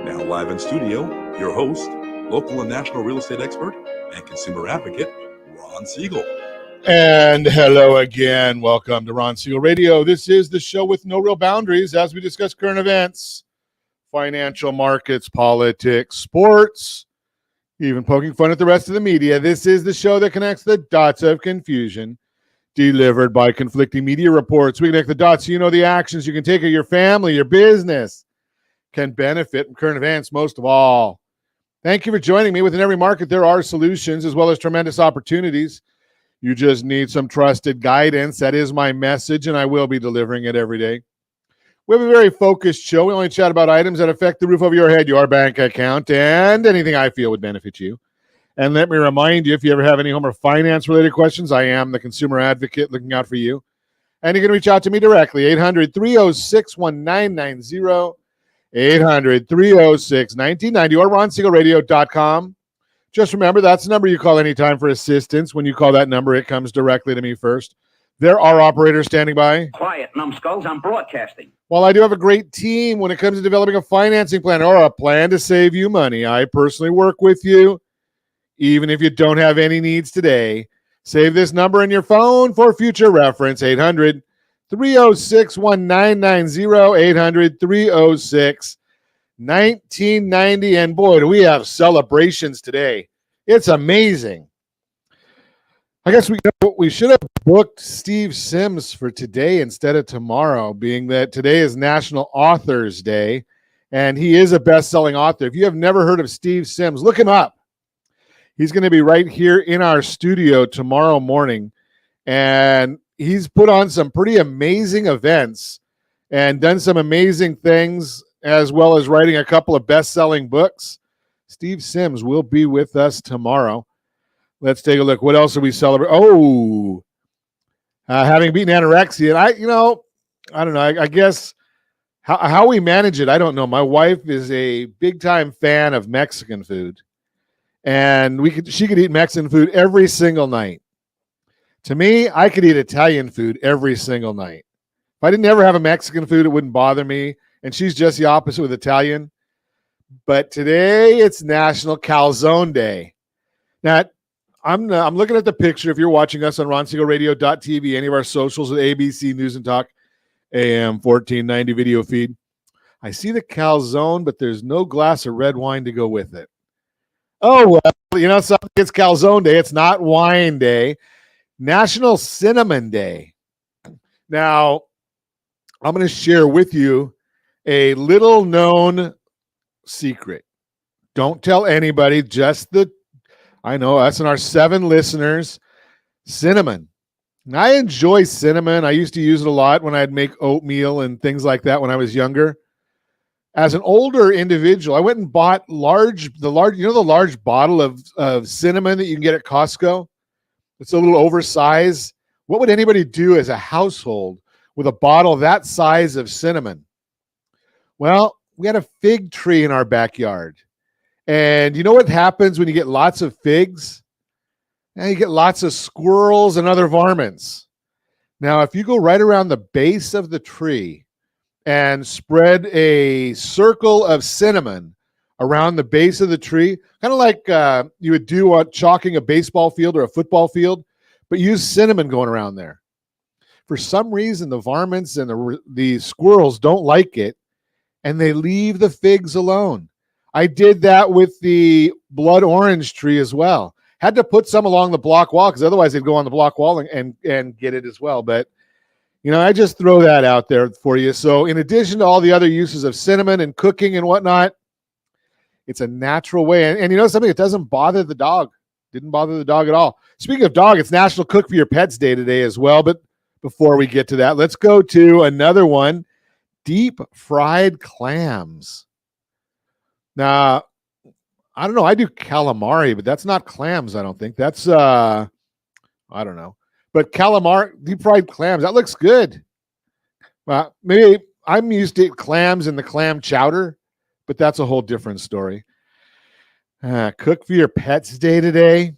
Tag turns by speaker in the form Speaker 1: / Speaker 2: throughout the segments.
Speaker 1: Now live in studio, your host, local and national real estate expert and consumer advocate, Ron Siegel.
Speaker 2: And hello again. Welcome to Ron Siegel Radio. This is the show with no real boundaries as we discuss current events, financial markets, politics, sports, even poking fun at the rest of the media. This is the show that connects the dots of confusion delivered by conflicting media reports. We connect the dots so you know the actions you can take of your family, your business can benefit from current events most of all. Thank you for joining me. Within every market, there are solutions as well as tremendous opportunities. You just need some trusted guidance. That is my message, and I will be delivering it every day. We have a very focused show. We only chat about items that affect the roof over your head, your bank account, and anything I feel would benefit you. And let me remind you, if you ever have any home or finance-related questions, I am the consumer advocate looking out for you. And you can reach out to me directly, 800-306-1990, 800-306-1990, or ronsiegelradio.com. Just remember, that's the number you call anytime for assistance. When you call that number, it comes directly to me first. There are operators standing by.
Speaker 3: Quiet, numbskulls, I'm broadcasting.
Speaker 2: While I do have a great team when it comes to developing a financing plan or a plan to save you money, I personally work with you, even if you don't have any needs today. Save this number in your phone for future reference, 800-306-1990, 800-306-1990. And boy, do we have celebrations today. It's amazing. I guess we should have booked Steve Sims for today instead of tomorrow, being that today is National Authors Day, and he is a best-selling author. If you have never heard of Steve Sims, look him up. He's going to be right here in our studio tomorrow morning, and he's put on some pretty amazing events and done some amazing things, as well as writing a couple of best-selling books. Steve Sims will be with us tomorrow. Let's take a look. What else are we celebrating? Having beaten anorexia. And I don't know. I guess how we manage it, I don't know. My wife is a big-time fan of Mexican food, and she could eat Mexican food every single night. To me, I could eat Italian food every single night. If I didn't ever have a Mexican food, it wouldn't bother me. And she's just the opposite with Italian. But today it's National Calzone Day. Now, I'm looking at the picture. If you're watching us on ronsiegelradio.tv, any of our socials with ABC News and Talk, AM 1490 video feed, I see the calzone, but there's no glass of red wine to go with it. Oh, well, something. It's Calzone Day. It's not Wine Day. National Cinnamon Day. Now, I'm going to share with you a little known secret. Don't tell anybody, I know us and our 7 listeners, cinnamon. And I enjoy cinnamon. I used to use it a lot when I'd make oatmeal and things like that when I was younger. As an older individual, I went and bought the large bottle of cinnamon that you can get at Costco. It's a little oversized. What would anybody do as a household with a bottle that size of cinnamon? Well, we had a fig tree in our backyard. And you know what happens when you get lots of figs? You get lots of squirrels and other varmints. Now, if you go right around the base of the tree and spread a circle of cinnamon around the base of the tree, kind of like you would do on chalking a baseball field or a football field, but use cinnamon going around there. For some reason, the varmints and the squirrels don't like it, and they leave the figs alone. I did that with the blood orange tree as well. Had to put some along the block wall because otherwise they'd go on the block wall and get it as well. But, I just throw that out there for you. So in addition to all the other uses of cinnamon and cooking and whatnot, it's a natural way. And something that doesn't bother the dog. Didn't bother the dog at all. Speaking of dog, it's National Cook for Your Pets Day today as well. But before we get to that, let's go to another one. Deep fried clams. Now, I don't know. I do calamari, but that's not clams, I don't think. That's, I don't know. But calamari, deep fried clams, that looks good. Well, maybe I'm used to clams and the clam chowder, but that's a whole different story. Cook for Your Pets Day today.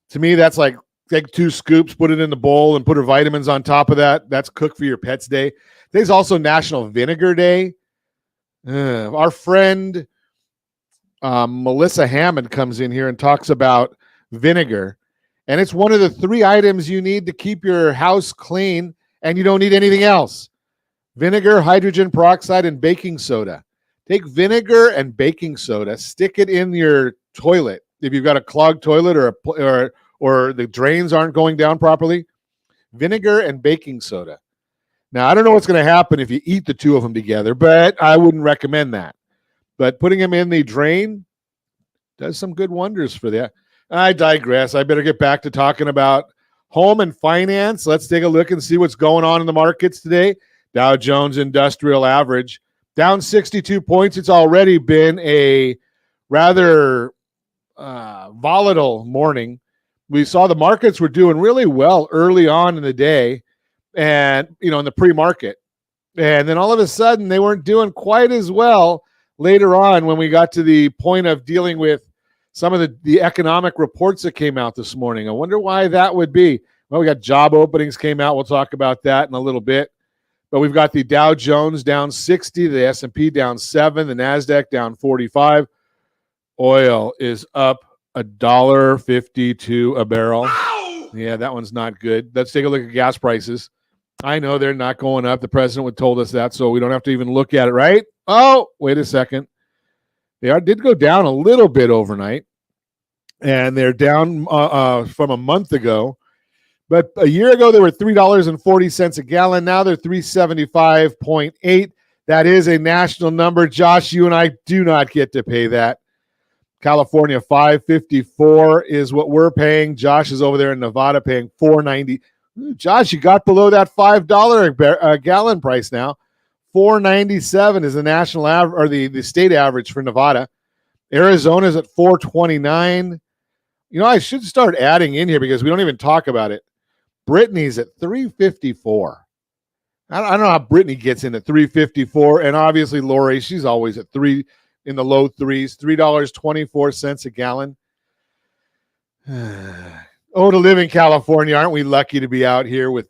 Speaker 2: To me, that's like take 2 scoops, put it in the bowl, and put her vitamins on top of that. That's Cook for Your Pets Day. Today's also National Vinegar Day. Our friend Melissa Hammond comes in here and talks about vinegar. And it's one of the 3 items you need to keep your house clean, and you don't need anything else. Vinegar, hydrogen peroxide, and baking soda. Take vinegar and baking soda, stick it in your toilet. If you've got a clogged toilet or the drains aren't going down properly, vinegar and baking soda. Now, I don't know what's going to happen if you eat the 2 of them together, but I wouldn't recommend that. But putting them in the drain does some good wonders for that. I digress. I better get back to talking about home and finance. Let's take a look and see what's going on in the markets today. Dow Jones Industrial Average down 62 points. It's already been a rather volatile morning. We saw the markets were doing really well early on in the day and, in the pre-market. And then all of a sudden they weren't doing quite as well later on when we got to the point of dealing with some of the economic reports that came out this morning. I wonder why that would be. Well, we got job openings came out. We'll talk about that in a little bit. But we've got the Dow Jones down 60, the S&P down 7, the NASDAQ down 45. Oil is up $1.52 a barrel. Wow. Yeah, that one's not good. Let's take a look at gas prices. I know they're not going up. The president would told us that, so we don't have to even look at it, right? Oh, wait a second. They did go down a little bit overnight, and they're down from a month ago. But a year ago, they were $3.40 a gallon. Now they're $3.75.8. That is a national number. Josh, you and I do not get to pay that. California, $5.54 is what we're paying. Josh is over there in Nevada paying $4.90. Josh, you got below that $5 a gallon price now. $4.97 is the national average, or the state average for Nevada. Arizona's at $4.29. I should start adding in here because we don't even talk about it. Brittany's at $3.54. I don't know how Brittany gets in at $3.54, and obviously Lori, she's always at $3 in the low threes, $3.24 a gallon. Oh, to live in California, aren't we lucky to be out here with,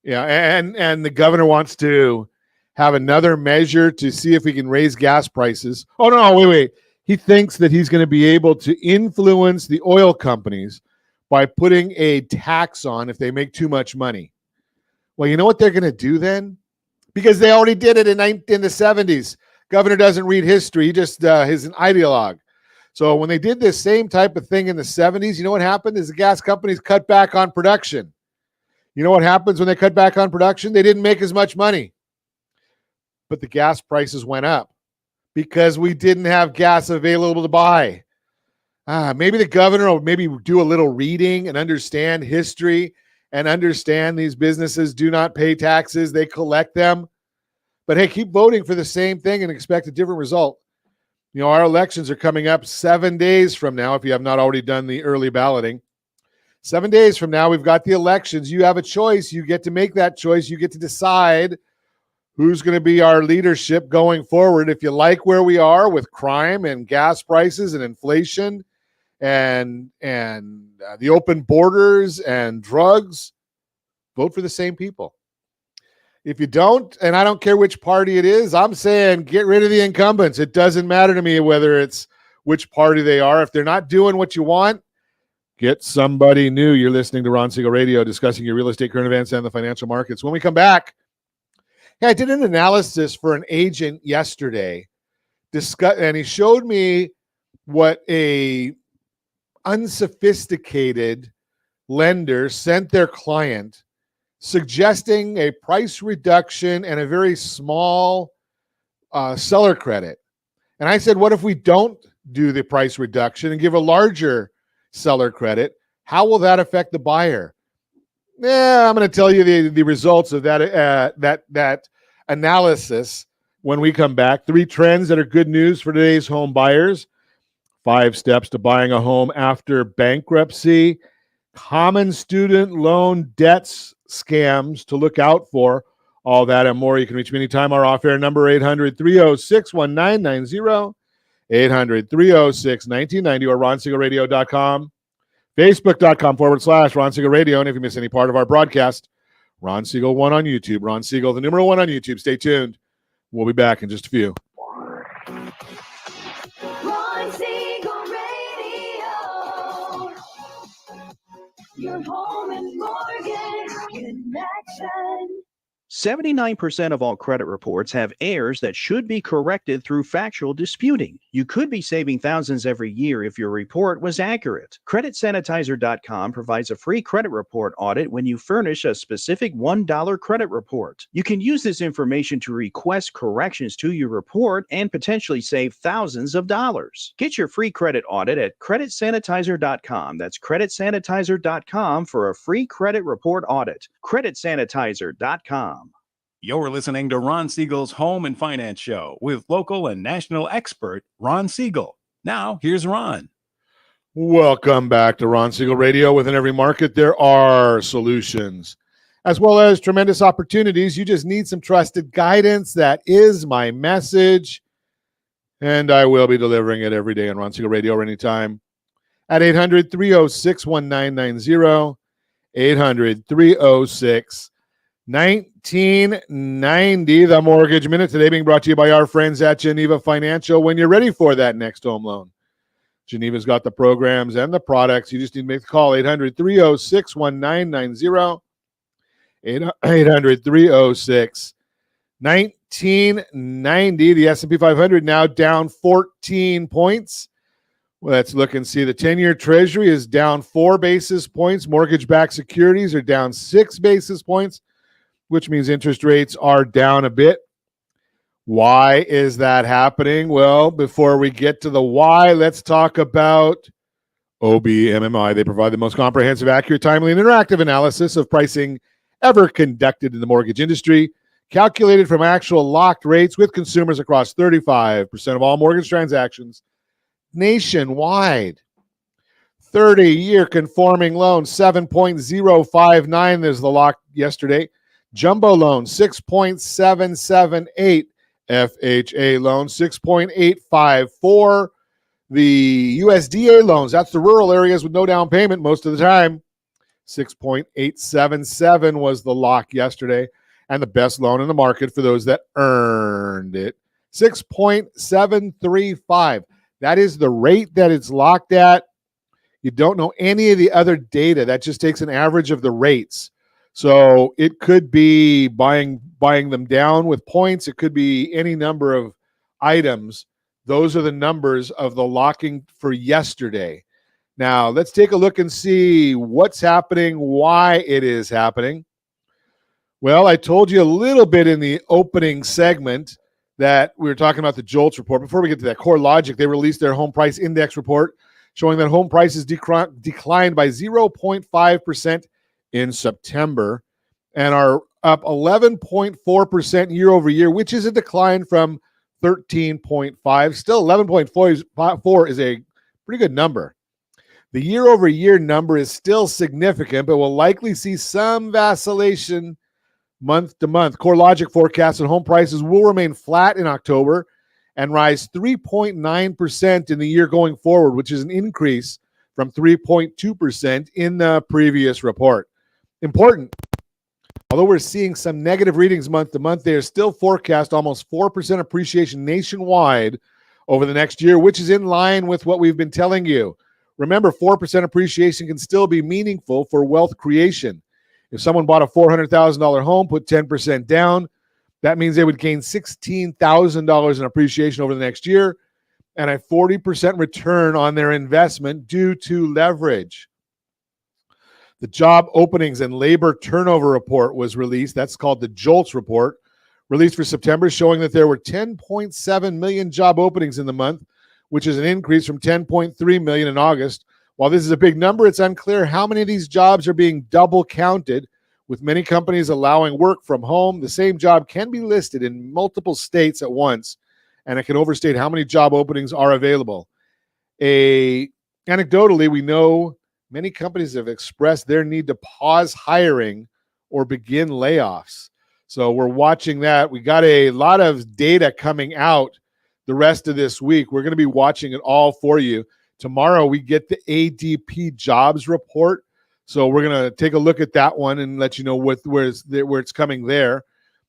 Speaker 2: and the governor wants to have another measure to see if we can raise gas prices. Oh, no, wait. He thinks that he's going to be able to influence the oil companies by putting a tax on if they make too much money. Well, you know what they're going to do then? Because they already did it in the 70s. Governor doesn't read history. He just is an ideologue. So when they did this same type of thing in the 70s, you know what happened is the gas companies cut back on production. You know what happens when they cut back on production? They didn't make as much money. But the gas prices went up because we didn't have gas available to buy. Maybe the governor will maybe do a little reading and understand history and understand these businesses do not pay taxes. They collect them. But hey, keep voting for the same thing and expect a different result. Our elections are coming up 7 days from now, if you have not already done the early balloting. 7 days from now, we've got the elections. You have a choice. You get to make that choice. You get to decide who's going to be our leadership going forward. If you like where we are with crime and gas prices and inflation and the open borders and drugs, vote for the same people. If you don't, and I don't care which party it is, I'm saying get rid of the incumbents. It doesn't matter to me whether it's which party they are. If they're not doing what you want, get somebody new. You're listening to Ron Siegel Radio, discussing your real estate, current events, and the financial markets. When we come back, I did an analysis for an agent yesterday, and he showed me what a unsophisticated lender sent their client, suggesting a price reduction and a very small seller credit. And I said, what if we don't do the price reduction and give a larger seller credit? How will that affect the buyer? I'm going to tell you the results of that analysis when we come back. 3 trends that are good news for today's home buyers. 5 steps to buying a home after bankruptcy. Common student loan debts scams to look out for. All that and more. You can reach me anytime. Our off-air number, 800-306-1990, 800-306-1990, or ronsiegelradio.com, facebook.com/Ron Siegel Radio. And if you miss any part of our broadcast, Ron Siegel 1 on YouTube. Ron Siegel, the numeral 1 on YouTube. Stay tuned. We'll be back in just a few.
Speaker 4: Ron Your home and mortgage connection.
Speaker 5: 79% of all credit reports have errors that should be corrected through factual disputing. You could be saving thousands every year if your report was accurate. CreditSanitizer.com provides a free credit report audit when you furnish a specific $1 credit report. You can use this information to request corrections to your report and potentially save thousands of dollars. Get your free credit audit at CreditSanitizer.com. That's CreditSanitizer.com for a free credit report audit. CreditSanitizer.com.
Speaker 6: You're listening to Ron Siegel's Home and Finance Show with local and national expert Ron Siegel. Now, here's Ron.
Speaker 2: Welcome back to Ron Siegel Radio. Within every market, there are solutions, as well as tremendous opportunities. You just need some trusted guidance. That is my message, and I will be delivering it every day on Ron Siegel Radio or anytime at 800-306-1990, 800-306-1990. 1990, the Mortgage Minute, today being brought to you by our friends at Geneva Financial. When you're ready for that next home loan, Geneva's got the programs and the products. You just need to make the call, 800-306-1990, 800-306-1990. The S&P 500 now down 14 points. Let's look and see. The 10-year Treasury is down 4 basis points. Mortgage-backed securities are down 6 basis points, which means interest rates are down a bit. Why is that happening? Well, before we get to the why, let's talk about OBMMI. They provide the most comprehensive, accurate, timely, and interactive analysis of pricing ever conducted in the mortgage industry, calculated from actual locked rates with consumers across 35% of all mortgage transactions nationwide. 30-year conforming loan, 7.059 is the lock yesterday. Jumbo loan, 6.778. FHA loan, 6.854. The USDA loans, that's the rural areas with no down payment most of the time, 6.877 was the lock yesterday. And the best loan in the market for those that earned it, 6.735. That is the rate that it's locked at. You don't know any of the other data. That just takes an average of the rates. So it could be buying them down with points. It could be any number of items. Those are the numbers of the locking for yesterday. Now, let's take a look and see what's happening, why it is happening. Well, I told you a little bit in the opening segment that we were talking about the JOLTS report. Before we get to that, CoreLogic, they released their home price index report showing that home prices declined by 0.5% in September and are up 11.4% year over year, which is a decline from 13.5. Still 11.4 is a pretty good number. The year over year number is still significant, but will likely see some vacillation month to month. CoreLogic forecasts that home prices will remain flat in October and rise 3.9% in the year going forward, which is an increase from 3.2% in the previous report. Important. Although we're seeing some negative readings month to month, they are still forecast almost 4% appreciation nationwide over the next year, which is in line with what we've been telling you. Remember, 4% appreciation can still be meaningful for wealth creation. If someone bought a $400,000 home, put 10% down, that means they would gain $16,000 in appreciation over the next year and a 40% return on their investment due to leverage. The job openings and labor turnover report was released. That's called the JOLTS report, released for September, showing that there were 10.7 million job openings in the month, which is an increase from 10.3 million in August. While this is a big number, it's unclear how many of these jobs are being double counted. With many companies allowing work from home, the same job can be listed in multiple states at once, and it can overstate how many job openings are available. Anecdotally, we know many companies have expressed their need to pause hiring or begin layoffs. So we're watching that. We got a lot of data coming out the rest of this week. We're going to be watching it all for you. Tomorrow we get the ADP jobs report. So we're going to take a look at that one and let you know where it's coming there.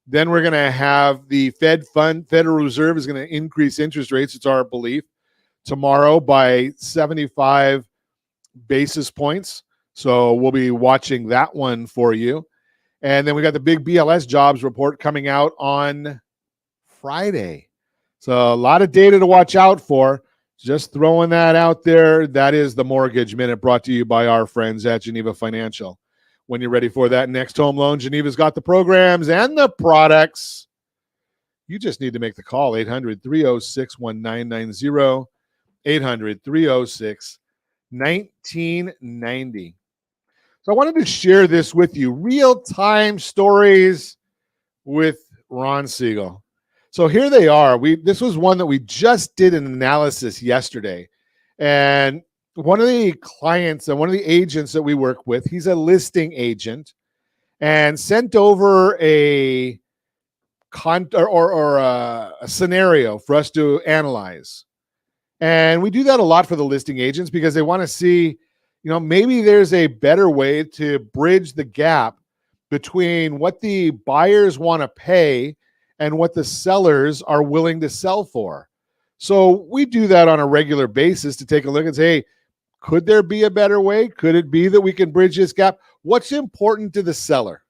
Speaker 2: Then we're going to have the Federal Reserve is going to increase interest rates, it's our belief, tomorrow by 75 basis points. So we'll be watching that one for you. And then we got the big BLS jobs report coming out on Friday. So a lot of data to watch out for. Just throwing that out there. That is the Mortgage Minute, brought to you by our friends at Geneva Financial. When you're ready for that next home loan, Geneva's got the programs and the products. You just need to make the call, 800-306-1990, 800-306-1990. So I wanted to share this with you, real-time stories with Ron Siegel. So here they are. This was one that we just did an analysis yesterday. And one of the clients and one of the agents that we work with, he's a listing agent, and sent over a scenario for us to analyze. And we do that a lot for the listing agents because they want to see, maybe there's a better way to bridge the gap between what the buyers want to pay and what the sellers are willing to sell for. So we do that on a regular basis to take a look and say, hey, could there be a better way? Could it be that we can bridge this gap? What's important to the seller?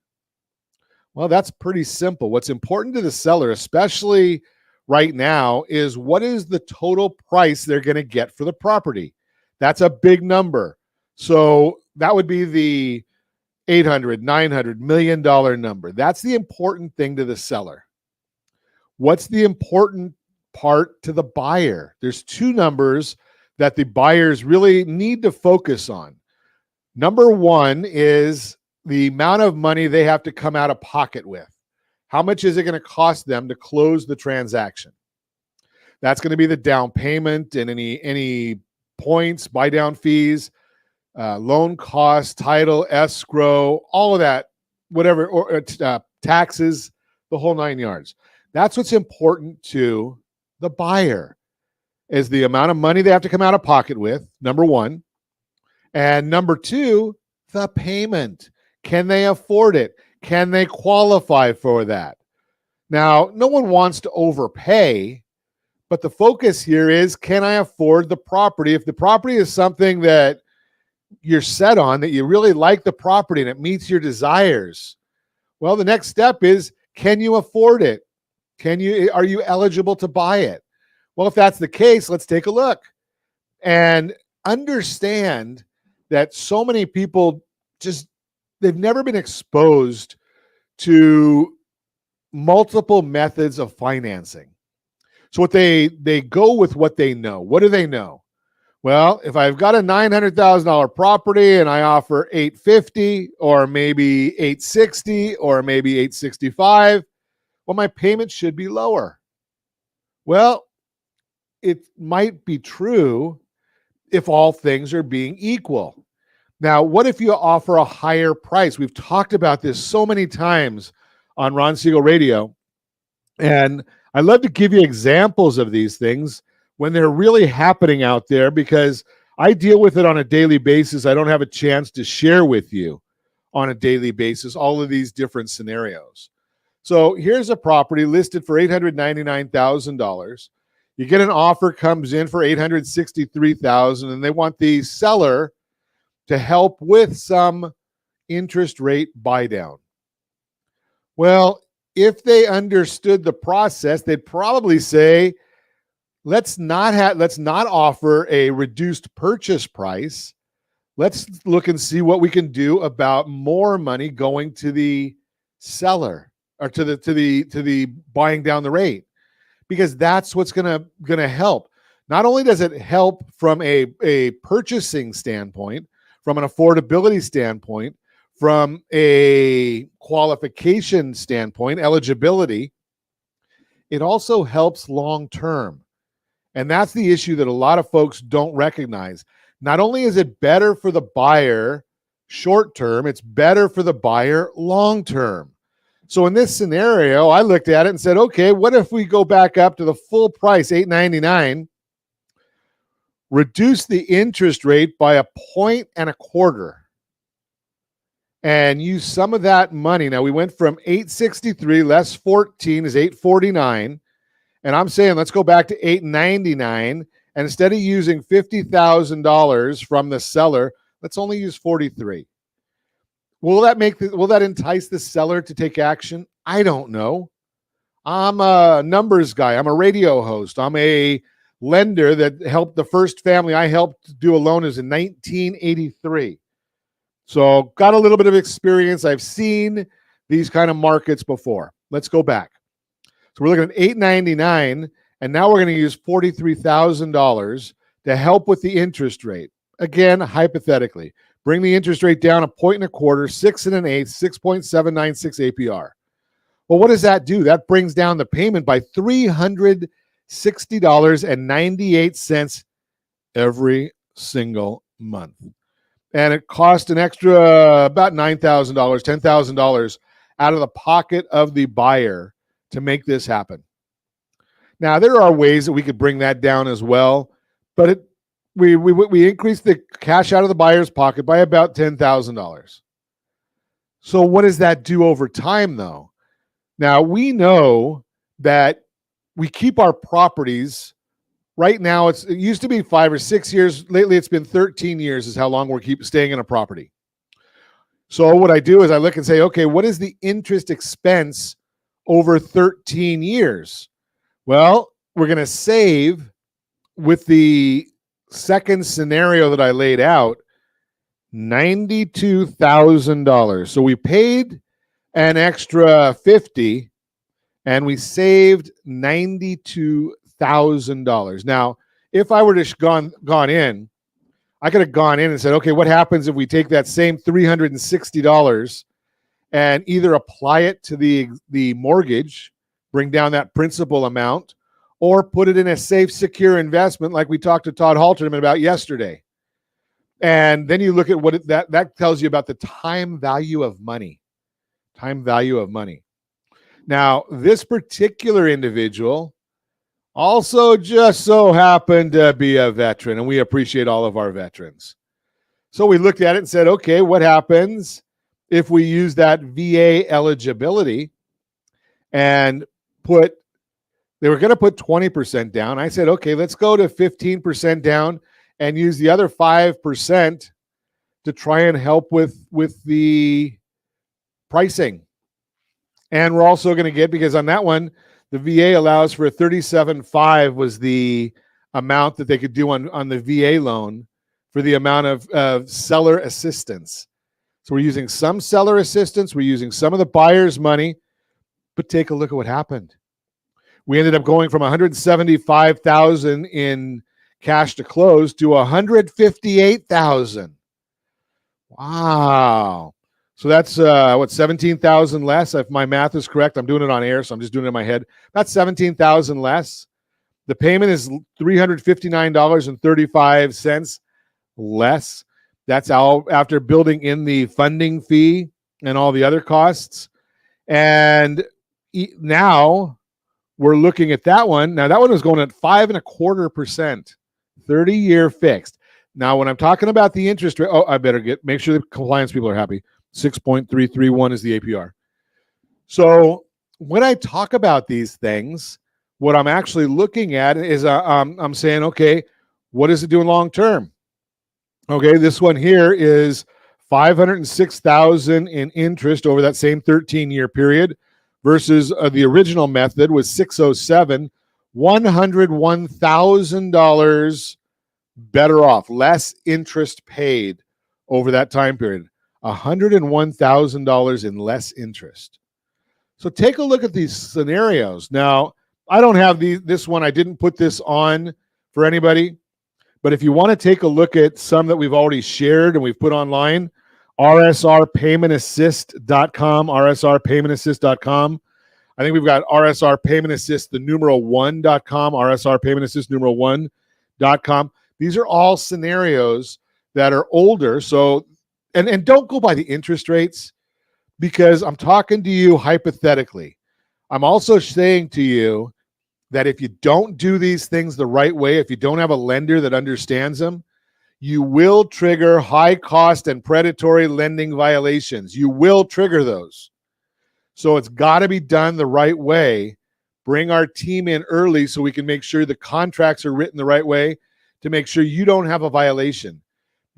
Speaker 2: Well, that's pretty simple. What's important to the seller, especially right now, is what is the total price they're going to get for the property. That's a big number. So that would be the $800, $900, $1 million number. That's the important thing to the seller. What's the important part to the buyer? There's two numbers that the buyers really need to focus on. Number one is the amount of money they have to come out of pocket with. How much is it going to cost them to close the transaction? That's going to be the down payment and any points, buy down fees, loan costs, title, escrow, all of that, whatever, or taxes, the whole 9 yards. That's what's important to the buyer, is the amount of money they have to come out of pocket with, number one. And number two, the payment. Can they afford it? Can they qualify for that? Now, no one wants to overpay, but the focus here is, can I afford the property? If the property is something that you're set on, that you really like the property and it meets your desires, well, the next step is, can you afford it? Are you eligible to buy it? Well, if that's the case, let's take a look and understand that so many people they've never been exposed to multiple methods of financing. So what they go with what they know. What do they know? Well, if I've got a $900,000 property and I offer $850 or maybe $860 or maybe $865, well, my payment should be lower. Well, it might be true if all things are being equal. Now, what if you offer a higher price? We've talked about this so many times on Ron Siegel Radio, and I love to give you examples of these things when they're really happening out there, because I deal with it on a daily basis. I don't have a chance to share with you on a daily basis all of these different scenarios. So here's a property listed for $899,000. You get an offer, comes in for $863,000, and they want the seller to help with some interest rate buy down. Well, if they understood the process, they'd probably say, let's not offer a reduced purchase price. Let's look and see what we can do about more money going to the seller, or to the buying down the rate, because that's what's gonna help. Not only does it help from a purchasing standpoint, from an affordability standpoint, from a qualification standpoint, eligibility, it also helps long term. And that's the issue that a lot of folks don't recognize. Not only is it better for the buyer short term, it's better for the buyer long term. So in this scenario, I looked at it and said, okay, what if we go back up to the full price, $899, reduce the interest rate by 1.25%, and use some of that money. Now we went from $863 less 14 is $849. And I'm saying, let's go back to $899. And instead of using $50,000 from the seller, Let's only use 43. Will that entice the seller to take action? I don't know. I'm a numbers guy. I'm a radio host. I'm a lender that helped the first family I helped do a loan is in 1983. So got a little bit of experience. I've seen these kind of markets before. Let's go back. So we're looking at $899, and now we're going to use $43,000 to help with the interest rate. Again, hypothetically, bring the interest rate down 1.25, 6 1/8, 6.796 APR. Well, what does that do? That brings down the payment by $360.98 every single month. And it cost an extra about $9,000, $10,000 out of the pocket of the buyer to make this happen. Now, there are ways that we could bring that down as well, but we increased the cash out of the buyer's pocket by about $10,000. So what does that do over time, though? Now, we know that we keep our properties. Right now, it used to be 5 or 6 years. Lately, it's been 13 years is how long we're staying in a property. So what I do is I look and say, okay, what is the interest expense over 13 years? Well, we're going to save with the second scenario that I laid out, $92,000. So we paid an extra $50,000 and we saved $92,000. Now, if I were to gone in, I could have gone in and said, okay, what happens if we take that same $360 and either apply it to the mortgage, bring down that principal amount, or put it in a safe, secure investment like we talked to Todd Halterman about yesterday. And then you look at what that tells you about the time value of money. Time value of money. Now, this particular individual also just so happened to be a veteran, and we appreciate all of our veterans. So we looked at it and said, okay, what happens if we use that VA eligibility and they were going to put 20% down. I said, okay, let's go to 15% down and use the other 5% to try and help with the pricing. And we're also going to get, because on that one, the VA allows for a 37.5 was the amount that they could do on the VA loan for the amount of seller assistance. So we're using some seller assistance. We're using some of the buyer's money, but take a look at what happened. We ended up going from $175,000 in cash to close to $158,000. Wow. So that's $17,000 less. If my math is correct, I'm doing it on air, so I'm just doing it in my head. That's $17,000 less. The payment is $359.35 less. That's all after building in the funding fee and all the other costs. And now we're looking at that one. Now that one was going at 5.25%, 30-year fixed. Now, when I'm talking about the interest rate, I better make sure the compliance people are happy. 6.331 is the APR. So when I talk about these things, what I'm actually looking at is I'm saying, okay, what is it doing long term? Okay, this one here is $506,000 in interest over that same 13-year period versus the original method was $607, $101,000 better off, less interest paid over that time period. $101,000 in less interest. So take a look at these scenarios. Now, I don't have this one. I didn't put this on for anybody. But if you want to take a look at some that we've already shared and we've put online, rsrpaymentassist.com, rsrpaymentassist.com. I think we've got RSR Payment Assist, the numeral 1.com, RSR Payment Assist, numeral 1.com. These are all scenarios that are older. So, and don't go by the interest rates because I'm talking to you hypothetically. I'm also saying to you that if you don't do these things the right way, if you don't have a lender that understands them, you will trigger high cost and predatory lending violations. You will trigger those. So it's got to be done the right way. Bring our team in early so we can make sure the contracts are written the right way to make sure you don't have a violation.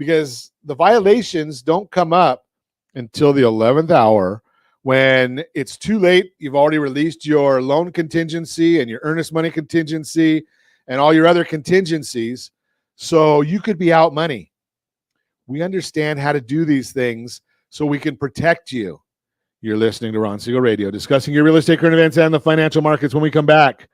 Speaker 2: because the violations don't come up until the 11th hour when it's too late. You've already released your loan contingency and your earnest money contingency and all your other contingencies. So you could be out money. We understand how to do these things so we can protect you. You're listening to Ron Siegel Radio, discussing your real estate, current events, and the financial markets. When we come back,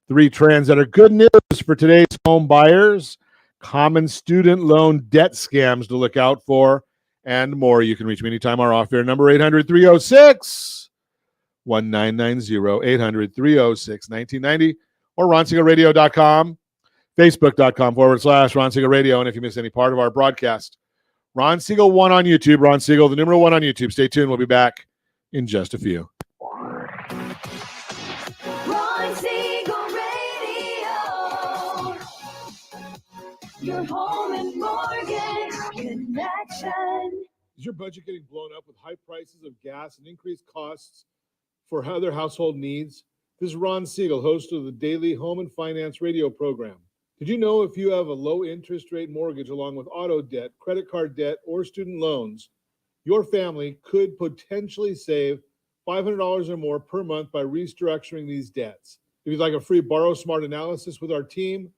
Speaker 2: 3 trends that are good news for today's home buyers, common student loan debt scams to look out for, and more. You can reach me anytime. Our off-air number, 800-306-1990, 800-306-1990, or ronsiegelradio.com, facebook.com/Ron Siegel Radio. And if you miss any part of our broadcast, Ron Siegel 1 on YouTube, Ron Siegel, the numeral 1 on YouTube. Stay tuned. We'll be back in just a few.
Speaker 4: Ron Siegel Radio. Your home and mortgage connection.
Speaker 2: Is your budget getting blown up with high prices of gas and increased costs for other household needs? This is Ron Siegel, host of the daily home and finance radio program. Did you know if you have a low interest rate mortgage along with auto debt, credit card debt, or student loans, your family could potentially save $500 or more per month by restructuring these debts? If you'd like a free Borrow Smart analysis with our team,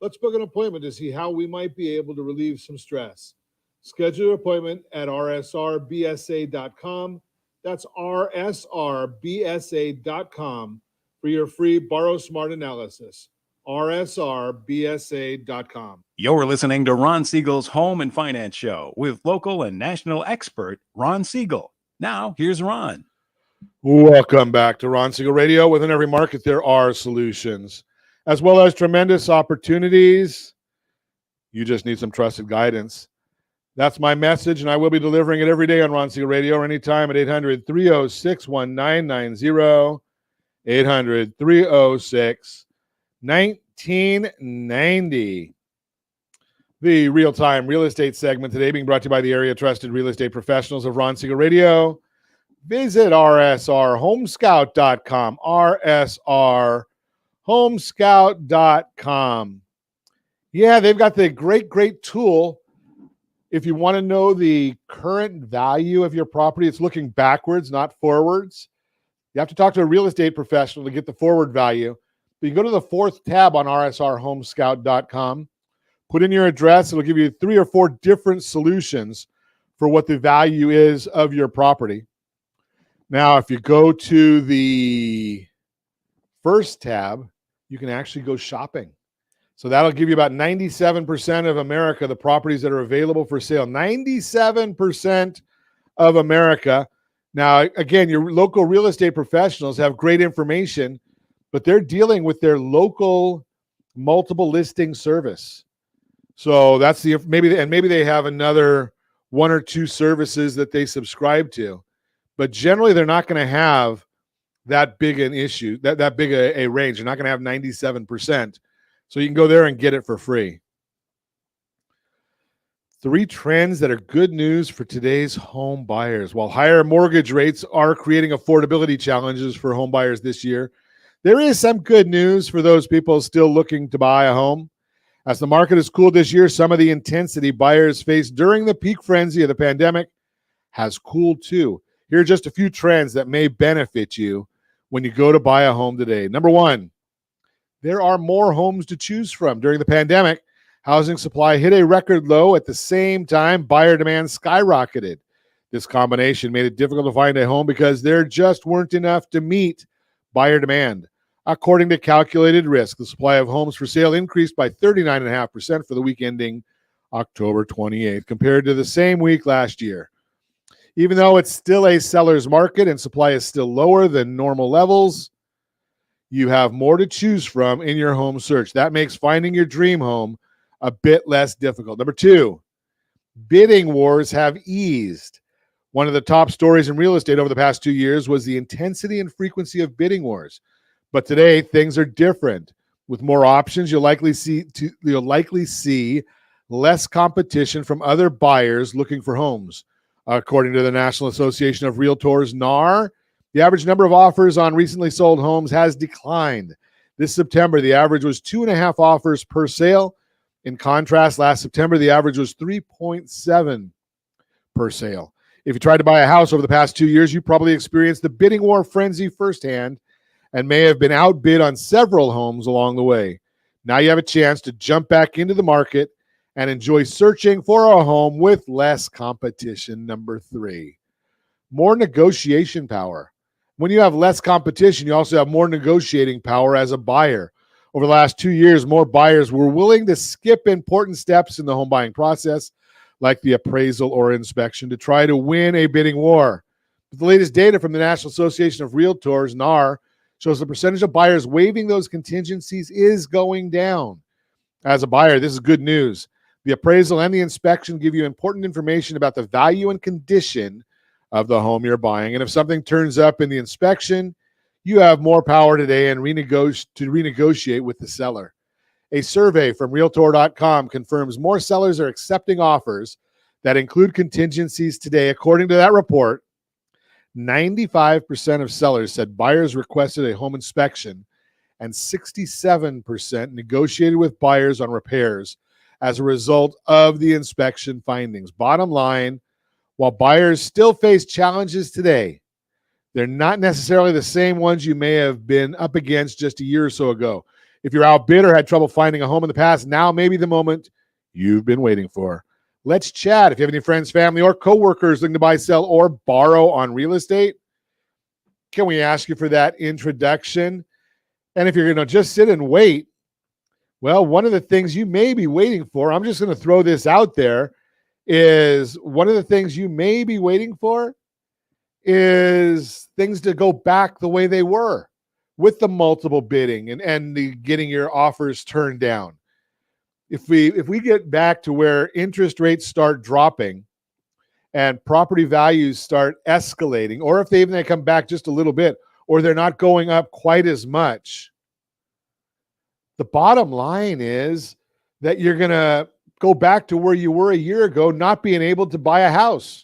Speaker 2: let's book an appointment to see how we might be able to relieve some stress. Schedule your appointment at rsrbsa.com. That's rsrbsa.com for your free Borrow Smart analysis. rsrbsa.com.
Speaker 6: You're listening to Ron Siegel's Home and Finance Show with local and national expert Ron Siegel. Now, here's Ron.
Speaker 2: Welcome back to Ron Siegel Radio. Within every market, there are solutions, as well as tremendous opportunities. You just need some trusted guidance. That's my message, and I will be delivering it every day on Ron Siegel Radio or anytime at 800-306-1990, 800-306-1990. The real-time real estate segment today being brought to you by the area trusted real estate professionals of Ron Siegel Radio. Visit rsrhomescout.com, rsrhomescout.com. Yeah, they've got the great tool. If you want to know the current value of your property, it's looking backwards, not forwards. You have to talk to a real estate professional to get the forward value. But you go to the 4th tab on rsrhomescout.com, put in your address. It'll give you 3 or 4 different solutions for what the value is of your property. Now, if you go to the 1st tab, you can actually go shopping. So that'll give you about 97% of America, the properties that are available for sale. 97% of America. Now, again, your local real estate professionals have great information, but they're dealing with their local multiple listing service. So that's maybe they have another 1 or 2 services that they subscribe to. But generally, they're not going to have that big an issue, that big a range. They're not going to have 97%. So you can go there and get it for free. 3 trends that are good news for today's home buyers. While higher mortgage rates are creating affordability challenges for home buyers this year, there is some good news for those people still looking to buy a home. As the market has cooled this year, some of the intensity buyers faced during the peak frenzy of the pandemic has cooled too. Here are just a few trends that may benefit you when you go to buy a home today. Number 1, there are more homes to choose from. During the pandemic, housing supply hit a record low. At the same time, buyer demand skyrocketed. This combination made it difficult to find a home because there just weren't enough to meet buyer demand. According to Calculated Risk, the supply of homes for sale increased by 39.5% for the week ending October 28th compared to the same week last year. Even though it's still a seller's market and supply is still lower than normal levels, you have more to choose from in your home search. That makes finding your dream home a bit less difficult. Number 2, bidding wars have eased. One of the top stories in real estate over the past 2 years was the intensity and frequency of bidding wars. But today, things are different. With more options, you'll likely see less competition from other buyers looking for homes. According to the National Association of Realtors, NAR, the average number of offers on recently sold homes has declined. This September, the average was 2.5 offers per sale, In contrast, last September, the average was 3.7 per sale. If you tried to buy a house over the past 2 years, you probably experienced the bidding war frenzy firsthand and may have been outbid on several homes along the way. Now you have a chance to jump back into the market and enjoy searching for a home with less competition. Number 3, more negotiation power. When you have less competition, you also have more negotiating power as a buyer. Over the last 2 years, more buyers were willing to skip important steps in the home buying process, like the appraisal or inspection, to try to win a bidding war. But the latest data from the National Association of Realtors, NAR, shows the percentage of buyers waiving those contingencies is going down. As a buyer, this is good news. The appraisal and the inspection give you important information about the value and condition of the home you're buying. And if something turns up in the inspection, you have more power today and renegotiate with the seller. A survey from Realtor.com confirms more sellers are accepting offers that include contingencies today. According to that report, 95% of sellers said buyers requested a home inspection, and 67% negotiated with buyers on repairs as a result of the inspection findings. Bottom line, while buyers still face challenges today, they're not necessarily the same ones you may have been up against just a year or so ago. If you're outbid or had trouble finding a home in the past, now may be the moment you've been waiting for. Let's chat. If you have any friends, family, or coworkers looking to buy, sell, or borrow on real estate, can we ask you for that introduction? And if you're going to just sit and wait, well, one of the things you may be waiting for, I'm just going to throw this out there, is one of the things you may be waiting for is things to go back the way they were with the multiple bidding and the getting your offers turned down. If we get back to where interest rates start dropping and property values start escalating, or if they come back just a little bit, or they're not going up quite as much, the bottom line is that you're going to go back to where you were a year ago, not being able to buy a house.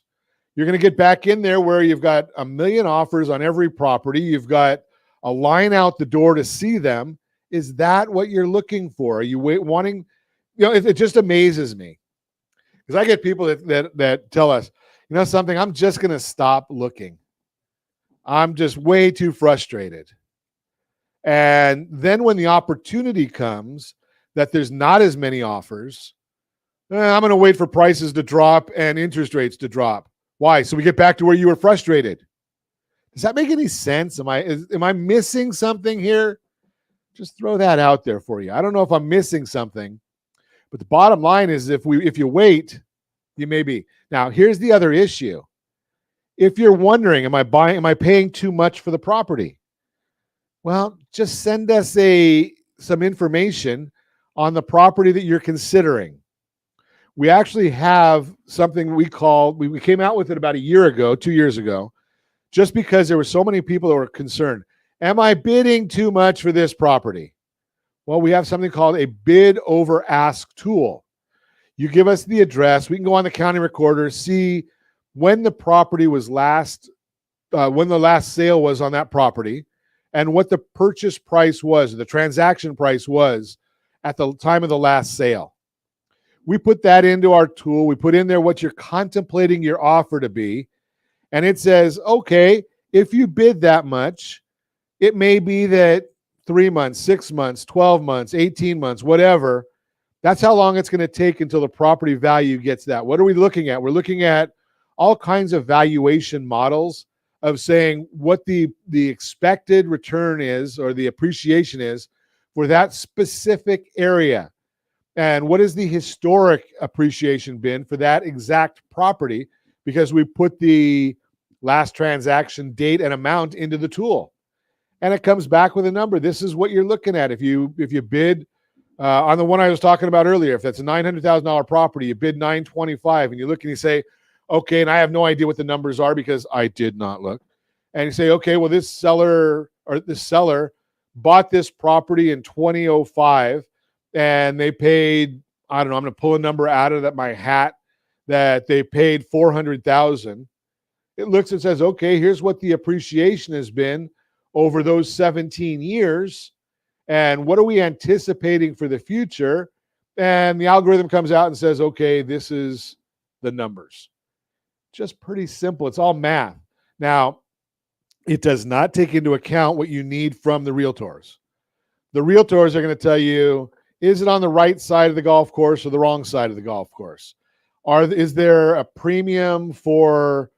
Speaker 2: You're going to get back in there where you've got a million offers on every property. You've got a line out the door to see them. Is that what you're looking for? Are you wanting, it just amazes me because I get people that tell us, something, I'm just going to stop looking. I'm just way too frustrated. And then when the opportunity comes that there's not as many offers, I'm going to wait for prices to drop and interest rates to drop. Why? So we get back to where you were frustrated. Does that make any sense? Am I missing something here? Just throw that out there for you. I don't know if I'm missing something, but the bottom line is if you wait, you may be. Now, here's the other issue. If you're wondering, am I paying too much for the property? Well, just send us some information on the property that you're considering. We actually have something we came out with it about 2 years ago, just because there were so many people that were concerned. Am I bidding too much for this property? Well, we have something called a bid over ask tool. You give us the address. We can go on the county recorder, see when the property was when the last sale was on that property, and what the purchase price was, the transaction price was at the time of the last sale. We put that into our tool. We put in there what you're contemplating your offer to be. And it says, okay, if you bid that much, it may be that 3 months, 6 months, 12 months, 18 months, whatever, that's how long it's going to take until the property value gets that. What are we looking at? We're looking at all kinds of valuation models of saying what the expected return is or the appreciation is for that specific area. And what is the historic appreciation been for that exact property? Because we put the last transaction date and amount into the tool. And it comes back with a number. This is what you're looking at. If you bid on the one I was talking about earlier, if that's a $900,000 property, you bid $925,000 and you look and you say, okay, and I have no idea what the numbers are because I did not look. And you say, okay, well, this seller bought this property in 2005 and they paid, I don't know, I'm going to pull a number out of my hat that they paid $400,000. It looks and says, okay, here's what the appreciation has been over those 17 years. And what are we anticipating for the future? And the algorithm comes out and says, okay, this is the numbers. Just pretty simple. It's all math. Now, it does not take into account what you need from the realtors. The realtors are going to tell you, is it on the right side of the golf course or the wrong side of the golf course? Is there a premium for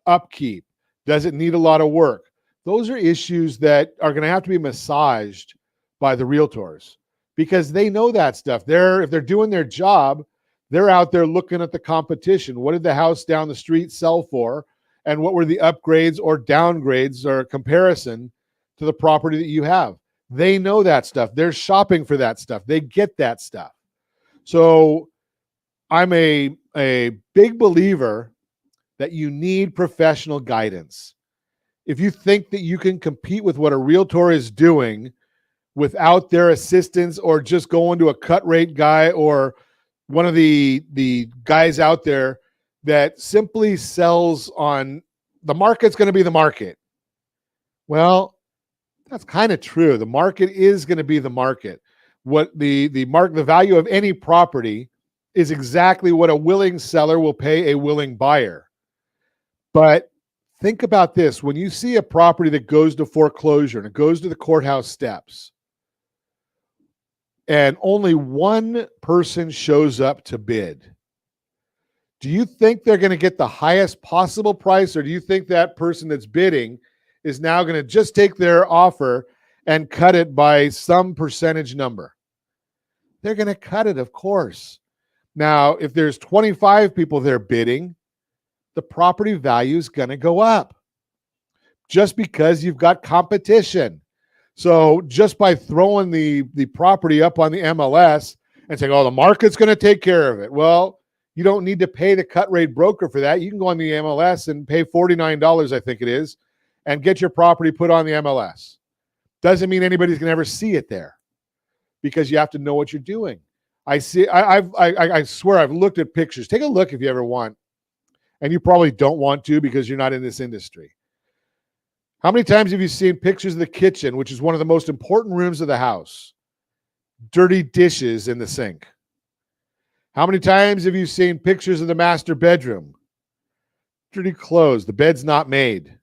Speaker 2: upkeep? Does it need a lot of work? Those are issues that are going to have to be massaged by the realtors because they know that stuff. If they're doing their job, they're out there looking at the competition. What did the house down the street sell for? And what were the upgrades or downgrades or comparison to the property that you have? They know that stuff. They're shopping for that stuff. They get that stuff. So I'm a big believer that you need professional guidance. If you think that you can compete with what a realtor is doing without their assistance or just going to a cut rate guy or one of the guys out there that simply sells on the market's going to be the market. Well, that's kind of true. The market is going to be the market. What the value of any property is exactly what a willing seller will pay a willing buyer. But think about this. When you see a property that goes to foreclosure and it goes to the courthouse steps, and only one person shows up to bid, do you think they're going to get the highest possible price, or do you think that person that's bidding is now going to just take their offer and cut it by some percentage number? They're going to cut it, of course. Now, if there's 25 people there bidding, the property value is going to go up just because you've got competition. So just by throwing the property up on the MLS and saying, oh, the market's going to take care of it. Well, you don't need to pay the cut rate broker for that. You can go on the MLS and pay $49, I think it is, and get your property put on the MLS. Doesn't mean anybody's going to ever see it there because you have to know what you're doing. I swear I've looked at pictures. Take a look if you ever want. And you probably don't want to because you're not in this industry. How many times have you seen pictures of the kitchen, which is one of the most important rooms of the house? Dirty dishes in the sink. How many times have you seen pictures of the master bedroom? Dirty clothes, the bed's not made.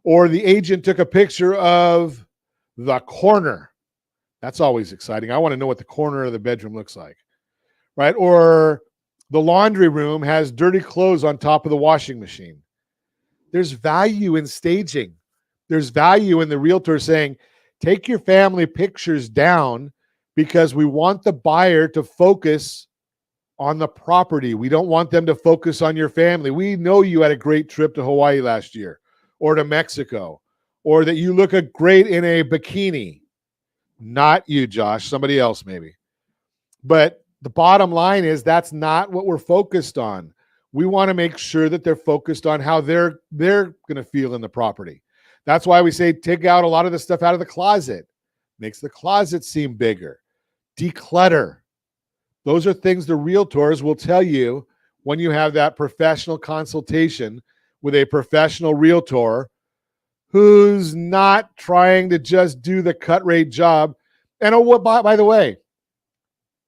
Speaker 2: Or the agent took a picture of the corner. That's always exciting. I want to know what the corner of the bedroom looks like, right? Or the laundry room has dirty clothes on top of the washing machine. There's value in staging. There's value in the realtor saying, take your family pictures down because we want the buyer to focus on the property. We don't want them to focus on your family. We know you had a great trip to Hawaii last year or to Mexico, or that you look great in a bikini. Not you, Josh, somebody else maybe. But the bottom line is that's not what we're focused on. We want to make sure that they're focused on how they're going to feel in the property. That's why we say take out a lot of the stuff out of the closet. Makes the closet seem bigger. Declutter. Those are things the realtors will tell you when you have that professional consultation with a professional realtor who's not trying to just do the cut rate job. And by the way,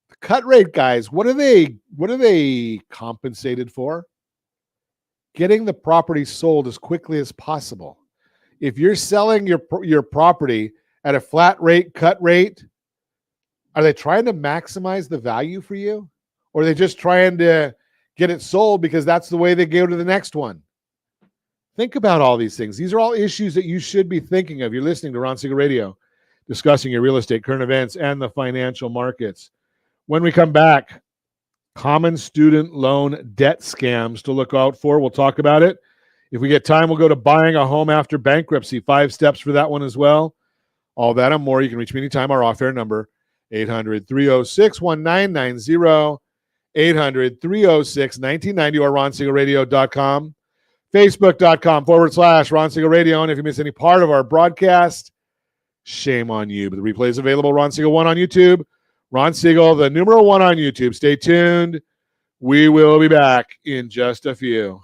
Speaker 2: the cut rate guys, what are they compensated for? Getting the property sold as quickly as possible. If you're selling your property at a flat rate, cut rate, are they trying to maximize the value for you? Or are they just trying to get it sold because that's the way they go to the next one? Think about all these things. These are all issues that you should be thinking of. You're listening to Ron Siegel Radio, discussing your real estate, current events, and the financial markets. When we come back, common student loan debt scams to look out for. We'll talk about it. If we get time, we'll go to buying a home after bankruptcy. 5 steps for that one as well. All that and more. You can reach me anytime. Our off-air number, 800-306-1990, 800-306-1990, or ronsiegelradio.com. Facebook.com/Ron Siegel Radio. And if you miss any part of our broadcast, shame on you. But the replay is available. Ron Siegel 1 on YouTube. Ron Siegel, the numeral 1 on YouTube. Stay tuned. We will be back in just a few.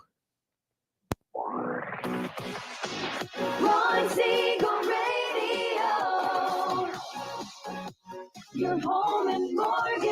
Speaker 4: Ron Siegel Radio. Your home and mortgage.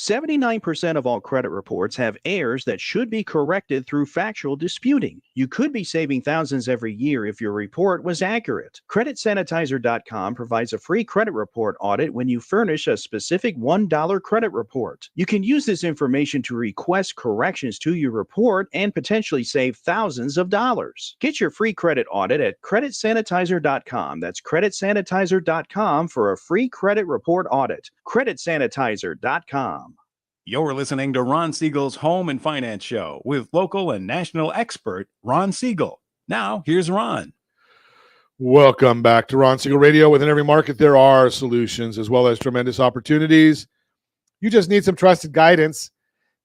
Speaker 5: 79% of all credit reports have errors that should be corrected through factual disputing. You could be saving thousands every year if your report was accurate. CreditSanitizer.com provides a free credit report audit when you furnish a specific $1 credit report. You can use this information to request corrections to your report and potentially save thousands of dollars. Get your free credit audit at CreditSanitizer.com. That's CreditSanitizer.com for a free credit report audit. CreditSanitizer.com.
Speaker 6: You're listening to Ron Siegel's Home and Finance Show with local and national expert Ron Siegel. Now, here's Ron.
Speaker 2: Welcome back to Ron Siegel Radio. Within every market, there are solutions as well as tremendous opportunities. You just need some trusted guidance.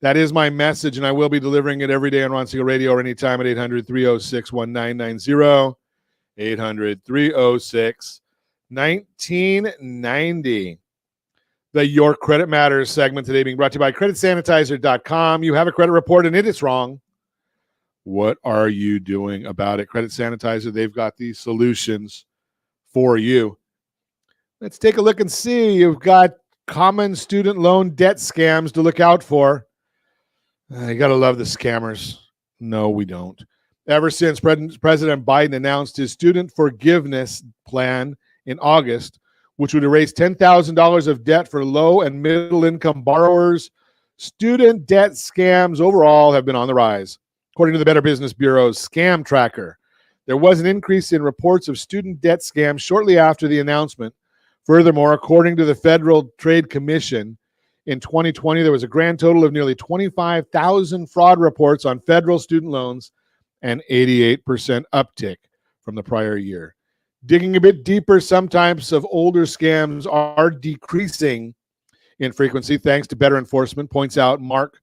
Speaker 2: That is my message, and I will be delivering it every day on Ron Siegel Radio or anytime at 800-306-1990, 800-306-1990. The Your Credit Matters segment today being brought to you by CreditSanitizer.com. You have a credit report and it is wrong. What are you doing about it? Credit Sanitizer, they've got these solutions for you. Let's take a look and see. You've got common student loan debt scams to look out for. You got to love the scammers. No, we don't. Ever since President Biden announced his student forgiveness plan in August, which would erase $10,000 of debt for low and middle income borrowers, student debt scams overall have been on the rise. According to the Better Business Bureau's Scam Tracker, there was an increase in reports of student debt scams shortly after the announcement. Furthermore, according to the Federal Trade Commission, in 2020, there was a grand total of nearly 25,000 fraud reports on federal student loans, an 88% uptick from the prior year. Digging a bit deeper, some types of older scams are decreasing in frequency thanks to better enforcement, points out Mark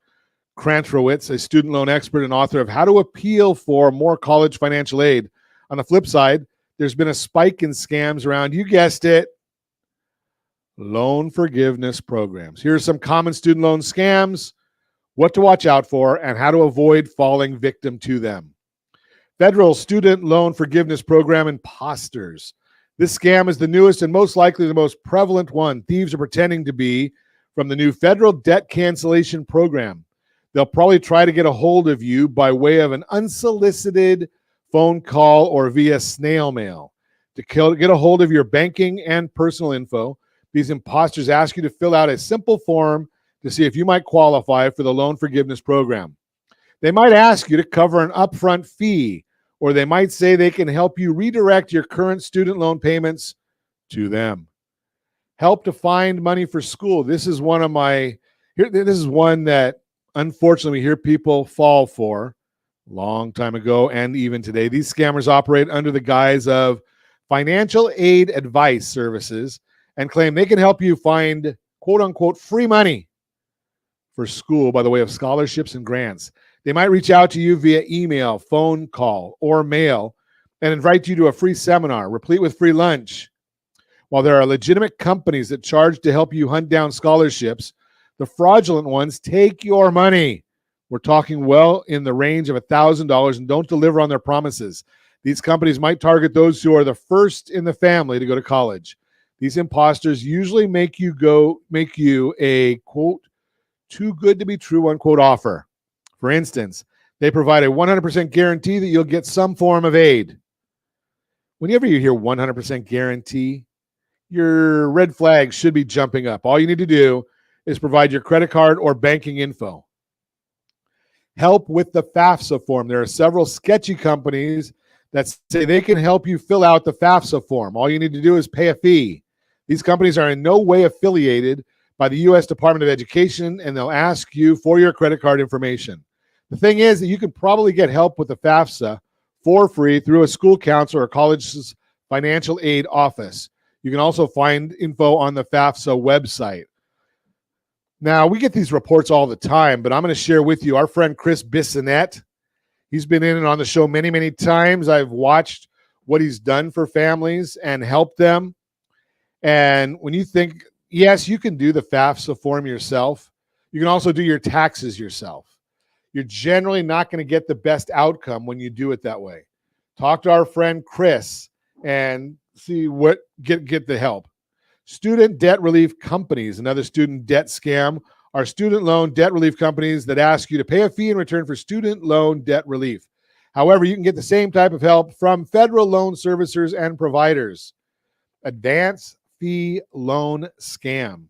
Speaker 2: Krantrowitz, a student loan expert and author of How to Appeal for More College Financial Aid. On the flip side, there's been a spike in scams around, you guessed it, loan forgiveness programs. Here are some common student loan scams, what to watch out for, and how to avoid falling victim to them. Federal Student Loan Forgiveness Program imposters. This scam is the newest and most likely the most prevalent one. Thieves are pretending to be from the new federal debt cancellation program. They'll probably try to get a hold of you by way of an unsolicited phone call or via snail mail. To get a hold of your banking and personal info, these imposters ask you to fill out a simple form to see if you might qualify for the loan forgiveness program. They might ask you to cover an upfront fee, or they might say they can help you redirect your current student loan payments to them. Help to find money for school. This is one that unfortunately we hear people fall for a long time ago and even today. These scammers operate under the guise of financial aid advice services and claim they can help you find quote unquote free money for school by the way of scholarships and grants. They might reach out to you via email, phone call, or mail and invite you to a free seminar, replete with free lunch. While there are legitimate companies that charge to help you hunt down scholarships, the fraudulent ones take your money. We're talking well in the range of $1,000 and don't deliver on their promises. These companies might target those who are the first in the family to go to college. These imposters usually make you a, quote, too good to be true, unquote, offer. For instance, they provide a 100% guarantee that you'll get some form of aid. Whenever you hear 100% guarantee, your red flags should be jumping up. All you need to do is provide your credit card or banking info. Help with the FAFSA form. There are several sketchy companies that say they can help you fill out the FAFSA form. All you need to do is pay a fee. These companies are in no way affiliated by the U.S. Department of Education, and they'll ask you for your credit card information. The thing is that you can probably get help with the FAFSA for free through a school counselor or college's financial aid office. You can also find info on the FAFSA website. Now, we get these reports all the time, but I'm going to share with you our friend Chris Bissonette. He's been in and on the show many, many times. I've watched what he's done for families and helped them. And when you think, yes, you can do the FAFSA form yourself. You can also do your taxes yourself. You're generally not going to get the best outcome when you do it that way. Talk to our friend Chris and see what get the help. Student debt relief companies, another student debt scam, are student loan debt relief companies that ask you to pay a fee in return for student loan debt relief. However, you can get the same type of help from federal loan servicers and providers. Advance fee loan scam.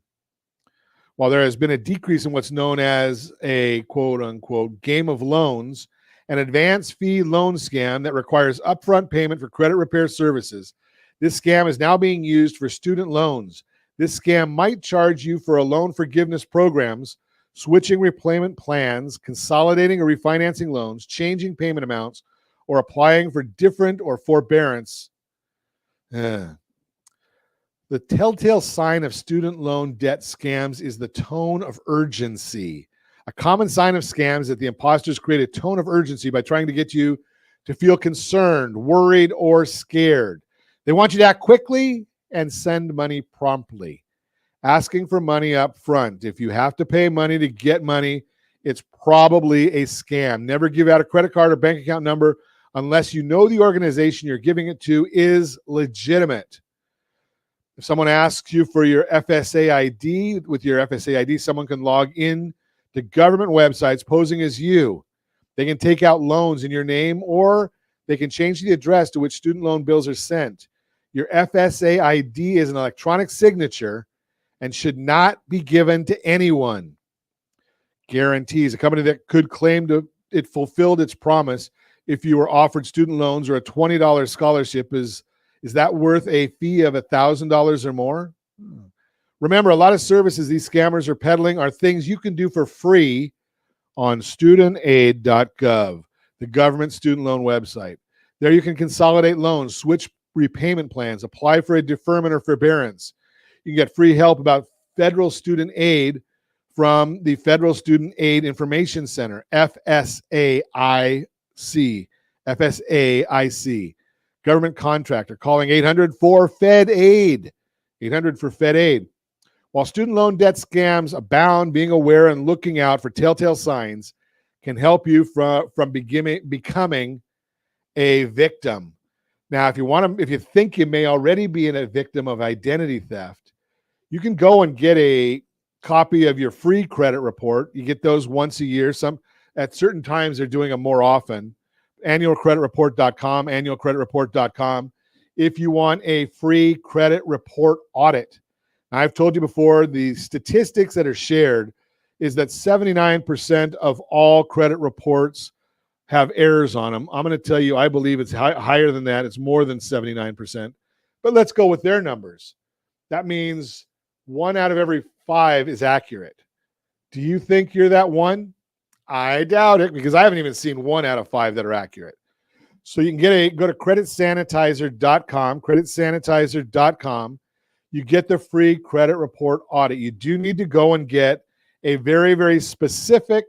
Speaker 2: While there has been a decrease in what's known as a quote-unquote game of loans, an advance fee loan scam that requires upfront payment for credit repair services. This scam is now being used for student loans. This scam might charge you for a loan forgiveness programs, switching repayment plans, consolidating or refinancing loans, changing payment amounts, or applying for different or forbearance. The telltale sign of student loan debt scams is the tone of urgency. A common sign of scams is that the imposters create a tone of urgency by trying to get you to feel concerned, worried, or scared. They want you to act quickly and send money promptly. Asking for money up front. If you have to pay money to get money, it's probably a scam. Never give out a credit card or bank account number unless you know the organization you're giving it to is legitimate. If someone asks you for your FSA ID, with your FSA ID, someone can log in to government websites posing as you. They can take out loans in your name, or they can change the address to which student loan bills are sent. Your FSA ID is an electronic signature and should not be given to anyone. Guarantees. A company that could claim to it fulfilled its promise if you were offered student loans or a $20 scholarship, is that worth a fee of $1,000 or more? Remember, a lot of services these scammers are peddling are things you can do for free on studentaid.gov, the government student loan website. There you can consolidate loans, switch repayment plans, apply for a deferment or forbearance. You can get free help about federal student aid from the Federal Student Aid Information Center, FSAIC. Government contractor, calling 800 for Fed Aid. 800 for Fed Aid. While student loan debt scams abound, being aware and looking out for telltale signs can help you from becoming a victim. Now, if you think you may already be a victim of identity theft, you can go and get a copy of your free credit report. You get those once a year. Some at certain times they're doing them more often. Annualcreditreport.com, annualcreditreport.com. If you want a free credit report audit. Now, I've told you before, the statistics that are shared is that 79% of all credit reports have errors on them. I'm going to tell you, I believe it's higher than that. It's more than 79%. But let's go with their numbers. That means 1 out of every 5 is accurate. Do you think you're that one? I doubt it, because I haven't even seen 1 out of 5 that are accurate. So you can go to creditsanitizer.com, creditsanitizer.com. You get the free credit report audit. You do need to go and get a very, very specific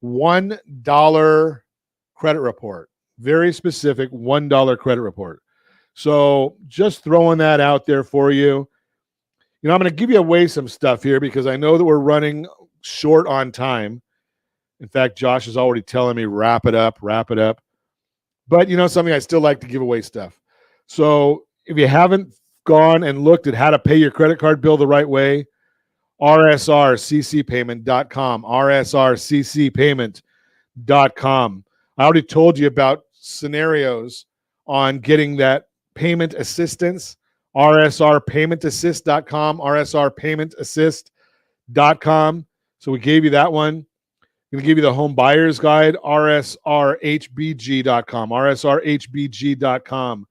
Speaker 2: $1 credit report. Very specific $1 credit report. So just throwing that out there for you. I'm going to give you away some stuff here because I know that we're running short on time. In fact, Josh is already telling me, wrap it up. But something, I still like to give away stuff. So if you haven't gone and looked at how to pay your credit card bill the right way, rsrccpayment.com, rsrccpayment.com. I already told you about scenarios on getting that payment assistance, rsrpaymentassist.com, rsrpaymentassist.com. So we gave you that one. I'm going to give you the Homebuyers guide, rsrhbg.com, rsrhbg.com.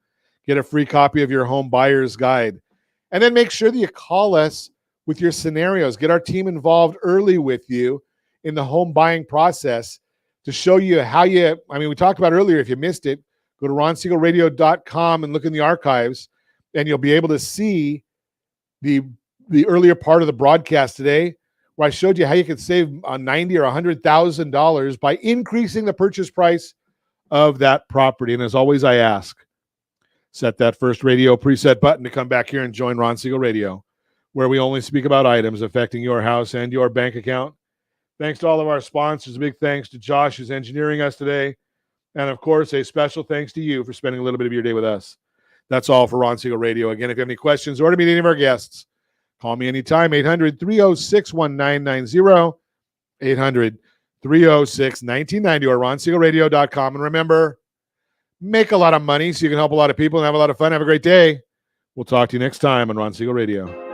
Speaker 2: Get a free copy of your Homebuyers guide. And then make sure that you call us with your scenarios. Get our team involved early with you in the home buying process to show you how we talked about earlier, if you missed it, go to ronsiegelradio.com and look in the archives, and you'll be able to see the earlier part of the broadcast today where I showed you how you could save $90,000 or $100,000 by increasing the purchase price of that property. And as always, I ask, set that first radio preset button to come back here and join Ron Siegel Radio, where we only speak about items affecting your house and your bank account. Thanks to all of our sponsors. A big thanks to Josh, who's engineering us today. And, of course, a special thanks to you for spending a little bit of your day with us. That's all for Ron Siegel Radio. Again, if you have any questions or to meet any of our guests, Call me anytime, 800-306-1990, 800-306-1990, or ronsiegelradio.com. And remember, make a lot of money so you can help a lot of people and have a lot of fun. Have a great day. We'll talk to you next time on Ron Siegel Radio.